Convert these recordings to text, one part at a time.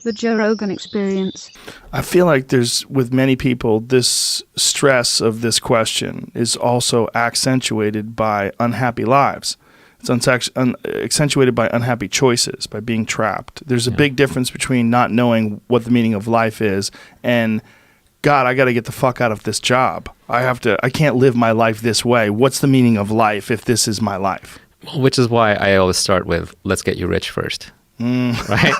The Joe Rogan Experience. I feel like with many people, this stress of this question is also accentuated by unhappy lives. It's accentuated by unhappy choices, by being trapped. There's a big difference between not knowing what the meaning of life is and, God, I got to get the fuck out of this job. I can't live my life this way. What's the meaning of life if this is my life? Which is why I always start with, let's get you rich first. Right?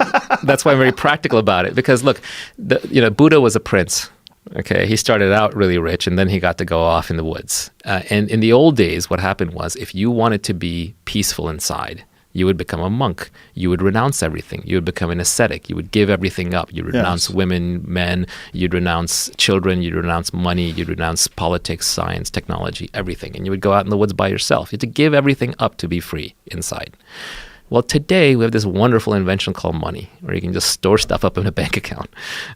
That's why I'm very practical about it. Because look, Buddha was a prince. Okay, he started out really rich, and then he got to go off in the woods. And in the old days, what happened was, if you wanted to be peaceful inside, you would become a monk. You would renounce everything. You would become an ascetic. You would give everything up. You'd renounce women, men. You'd renounce children. You'd renounce money. You'd renounce politics, science, technology, everything. And you would go out in the woods by yourself. You had to give everything up to be free inside. Well, today we have this wonderful invention called money, where you can just store stuff up in a bank account,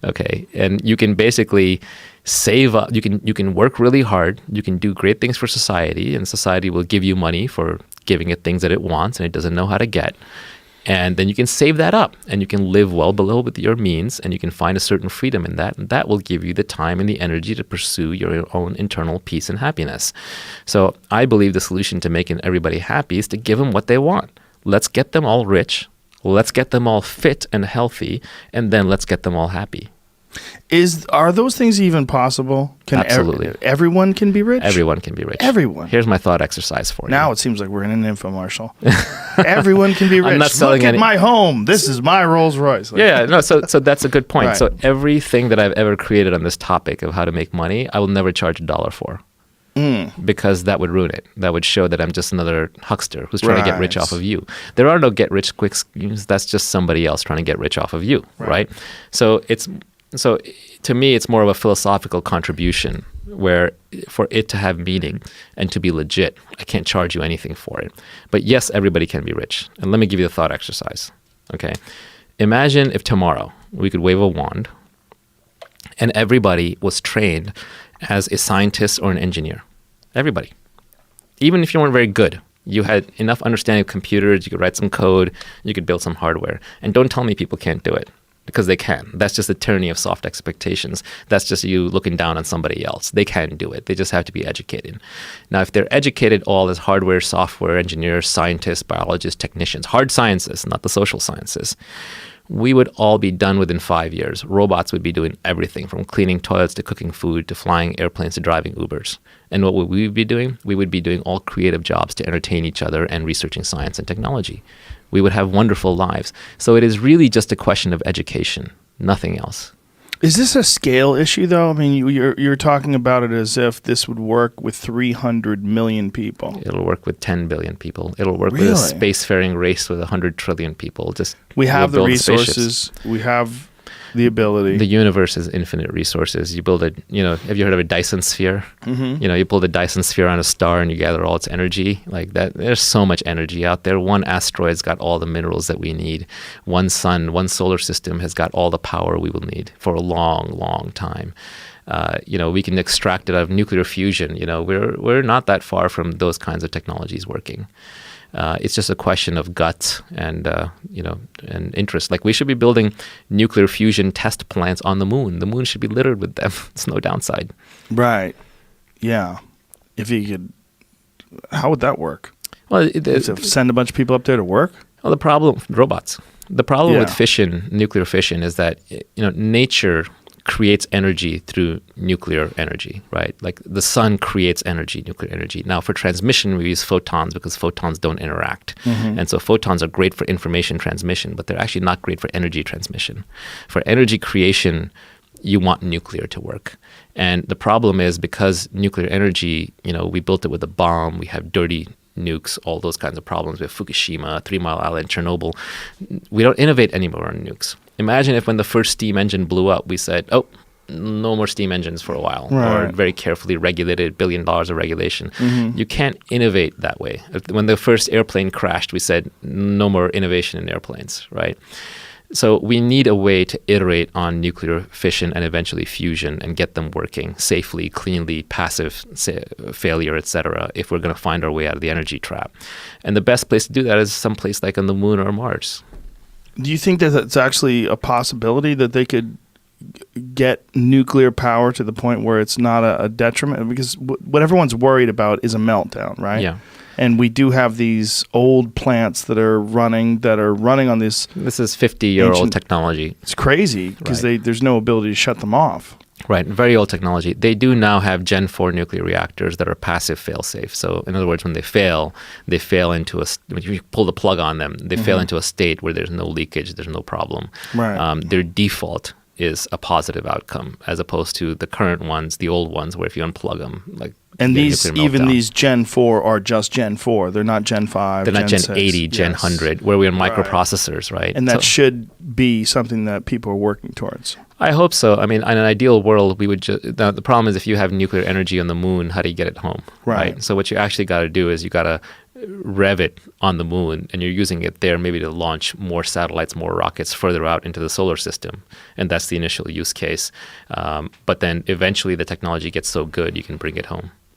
okay? And you can basically save up. You can work really hard. You can do great things for society, and society will give you money for giving it things that it wants and it doesn't know how to get. And then you can save that up, and you can live well below with your means, and you can find a certain freedom in that, and that will give you the time and the energy to pursue your own internal peace and happiness. So I believe the solution to making everybody happy is to give them what they want. Let's get them all rich. Let's get them all fit and healthy, and then let's get them all happy. Are those things even possible? Absolutely. Everyone can be rich? Everyone can be rich. Everyone. Here's my thought exercise for you. Now it seems like we're in an infomercial. Everyone can be rich. I'm not selling Look at my home. This is my Rolls Royce. So that's a good point. Right. So everything that I've ever created on this topic of how to make money, I will never charge $1 for. Because that would ruin it. That would show that I'm just another huckster who's trying to get rich off of you. There are no get-rich-quick schemes. That's just somebody else trying to get rich off of you, right? So to me, it's more of a philosophical contribution where for it to have meaning and to be legit, I can't charge you anything for it. But yes, everybody can be rich. And let me give you the thought exercise, okay? Imagine if tomorrow we could wave a wand and everybody was trained as a scientist or an engineer. Everybody. Even if you weren't very good, you had enough understanding of computers, you could write some code, you could build some hardware. And don't tell me people can't do it, because they can. That's just the tyranny of soft expectations. That's just you looking down on somebody else. They can do it. They just have to be educated. Now, if they're educated all as hardware, software engineers, scientists, biologists, technicians, hard sciences, not the social sciences, we would all be done within 5 years. Robots would be doing everything from cleaning toilets to cooking food to flying airplanes to driving Ubers. And what would we be doing? We would be doing all creative jobs to entertain each other and researching science and technology. We would have wonderful lives. So it is really just a question of education, nothing else. Is this a scale issue, though? I mean, you're talking about it as if this would work with 300 million people. It'll work with 10 billion people. It'll work with a spacefaring race with 100 trillion people. We have the resources. We have the ability. The universe has infinite resources. You build have you heard of a Dyson sphere? Mm-hmm. You build a Dyson sphere on a star and you gather all its energy. Like that, there's so much energy out there. One asteroid's got all the minerals that we need. One sun, one solar system has got all the power we will need for a long, long time. We can extract it out of nuclear fusion. We're not that far from those kinds of technologies working. It's just a question of guts and and interest. Like, we should be building nuclear fusion test plants on the moon. The moon should be littered with them. It's no downside. Right. Yeah. If you could, how would that work? Well, send a bunch of people up there to work? Well, the problem, robots. The problem with fission, nuclear fission, is that nature creates energy through nuclear energy, right? Like the sun creates energy, nuclear energy. Now, for transmission, we use photons because photons don't interact. Mm-hmm. And so photons are great for information transmission, but they're actually not great for energy transmission. For energy creation, you want nuclear to work. And the problem is, because nuclear energy, we built it with a bomb, we have dirty nukes, all those kinds of problems. We have Fukushima, 3 Mile Island, Chernobyl. We don't innovate anymore on nukes. Imagine if when the first steam engine blew up, we said, no more steam engines for a while, or very carefully regulated, $1 billion of regulation. Mm-hmm. You can't innovate that way. When the first airplane crashed, we said, no more innovation in airplanes, right? So we need a way to iterate on nuclear fission and eventually fusion and get them working safely, cleanly, passive failure, etc., if we're going to find our way out of the energy trap. And the best place to do that is someplace like on the moon or Mars. Do you think that that's actually a possibility that they could get nuclear power to the point where it's not a detriment? Because what everyone's worried about is a meltdown, right? Yeah. And we do have these old plants that are running on this. This is 50-year-old ancient technology. It's crazy because Right. there's no ability to shut them off. Right, very old technology. They do now have Gen 4 nuclear reactors that are passive fail-safe. So in other words, when they fail into when you pull the plug on them, they fail into a state where there's no leakage, there's no problem. Right. Their default is a positive outcome, as opposed to the current ones, the old ones, where if you unplug them, like And you get a these, nuclear even meltdown. these Gen 4 are just Gen 4. They're not Gen 5. They're not Gen 6. 80, Gen Yes. 100, where we're in microprocessors, right? And that So- should be something that people are working towards. I hope so. I mean, in an ideal world, we would just. Now, the problem is if you have nuclear energy on the moon, how do you get it home? Right. So what you actually got to do is you got to rev it on the moon, and you're using it there maybe to launch more satellites, more rockets further out into the solar system, and that's the initial use case. But then eventually, the technology gets so good you can bring it home.